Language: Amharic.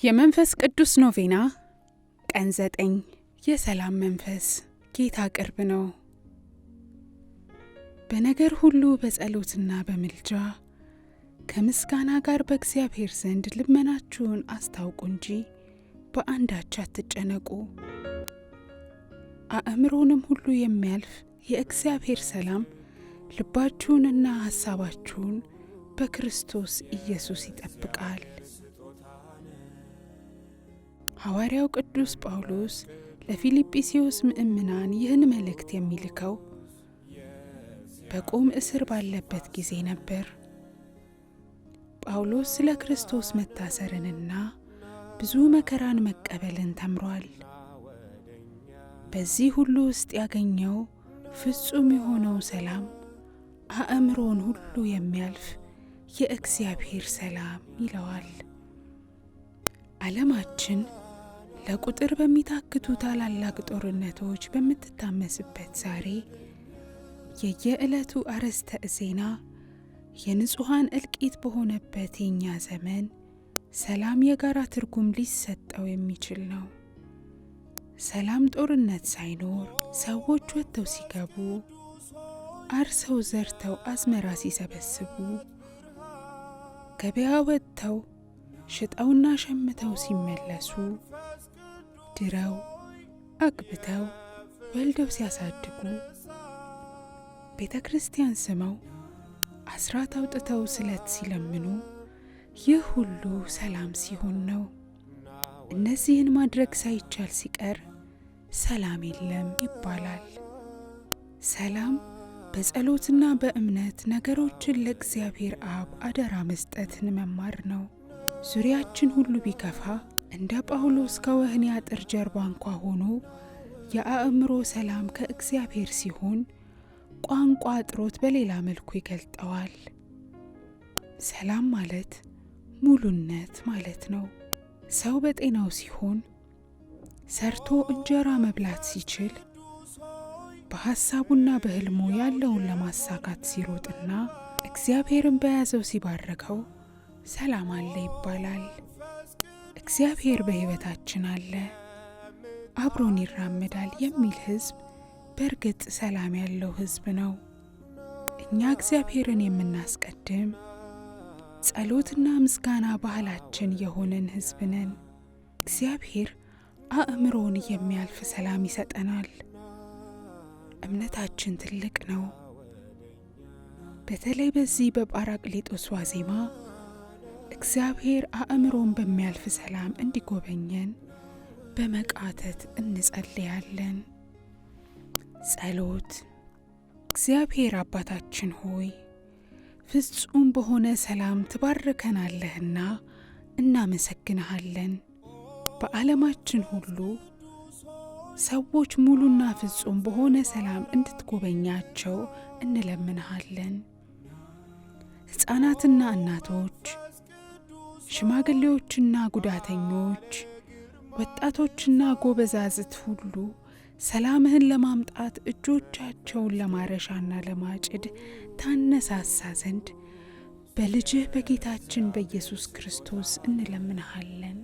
የመንፈስ ቅዱስ ኖቬና ቀን 9 የሰላም መንፈስ። ጌታ ቅርብ ነው። በነገር ሁሉ በጸሎትና በምልጃ ከምስጋና ጋር በእግዚአብሔር ዘንድ ልመናችሁን አስታውቁ እንጂ በአንዳች አትጨነቁ። አእምሮንም ሁሉ የሚያልፍ የእግዚአብሔር ሰላም ልባችሁንና ሐሳባችሁን በክርስቶስ ኢየሱስ ይጠብቃል። ሐዋርያው ቅዱስ ጳውሎስ ለፊልጵስዩስ ምእምናን ይህን መልእክት የሚልከው በቁም እስር ባለበት ጊዜ ነበር። ጳውሎስ ስለ ክርስቶስ መታሰርንና ብዙ መከራን መቀበልን ተምሯል። በዚህ ሁሉ ውስጥ ያገኘው ፍጹም የሆነው ሰላም አእምሮን ሁሉ የሚያልፍ የእግዚአብሔር ሰላም ይለዋል። ዓለማችን ለቁጥር በሚታክቱ ታላላቅ ጦርነቶች በምትታመስበት ዛሬ የየዕለቱ አርዕስተ ዜና የንጹሐን እልቂት በሆነበት የኛ ዘመን ሰላም የጋራ ትርጉም ሊሰጠው የሚችል ነው። ሰላም ጦርነት ሳይኖር ሰዎች ወጥተው ሲገቡ፣ አርሰው ዘርተው አዝመራ ሲሰበስቡ፣ ገበያ ወጥተው ሽጠውና ሸምተው ሲመለሱ፣ ድረው አግብተው ወልደው ሲያሳድጉ፣ ቤተ ክርስቲያን ስመው አስራት አውጥተው ስለት ሲለምኑ፣ ይህ ሁሉ ሰላም ሲሆን ነው። እነዚህን ማድረግ ሳይቻል ሲቀር ሰላም የለም ይባላል። ሰላም በጸሎትና በእምነት ነገሮችን ለእግዚአብሔር አብ አደራ መስጠትን መማር ነው። ዙሪያችን ሁሉ ቢከፋ እንደ ጳውሎስ ከወህኒ አጥር ጀርባ እንኳ ሆኖ የአእምሮ ሰላም ከእግዚአብሔር ሲሆን ቋንቋ አጥሮት በሌላ መልኩ ይገልጠዋል። ሰላም ማለት ሙሉነት ማለት ነው። ሰው በጤናው ሲሆን፣ ሰርቶ እንጀራ መብላት ሲችል፣ በሐሳቡና በሕልሙ ያለውን ለማሳካት ሲሮጥና እግዚአብሔርን በያዘው ሲባርከው ሰላም አለ ይባላል። እግዚአብሔር በሕይወታችን አለ፣ አብሮን ይራመዳል የሚል ሕዝብ በእርግጥ ሰላም ያለው ሕዝብ ነው። እኛ እግዚአብሔርን የምናስቀድም ጸሎትና ምስጋና ባህላችን የሆነን ሕዝብ ነን። እግዚአብሔር አእምሮን የሚያልፍ ሰላም ይሰጠናል። እምነታችን ትልቅ ነው። በተለይ በዚህ በጳራቅሊጦስ ዋዜማ እግዚአብሔር አእምሮን በሚያልፍ ሰላም እንዲጎበኘን በመቃተት እንጸልያለን። ጸሎት። እግዚአብሔር አባታችን ሆይ ፍጹም በሆነ ሰላም ትባርከናለህና እናመሰግንሃለን። በዓለማችን ሁሉ ሰዎች ሙሉና ፍጹም በሆነ ሰላም እንድትጎበኛቸው እንለምንሃለን። ሕፃናትና እናቶች፣ ሽማግሌዎችና ጉዳተኞች፣ ወጣቶችና ጎበዛዝት ሁሉ ሰላምህን ለማምጣት እጆቻቸውን ለማረሻና ለማጭድ ታነሳሳ ዘንድ በልጅህ በጌታችን በኢየሱስ ክርስቶስ እንለምንሃለን።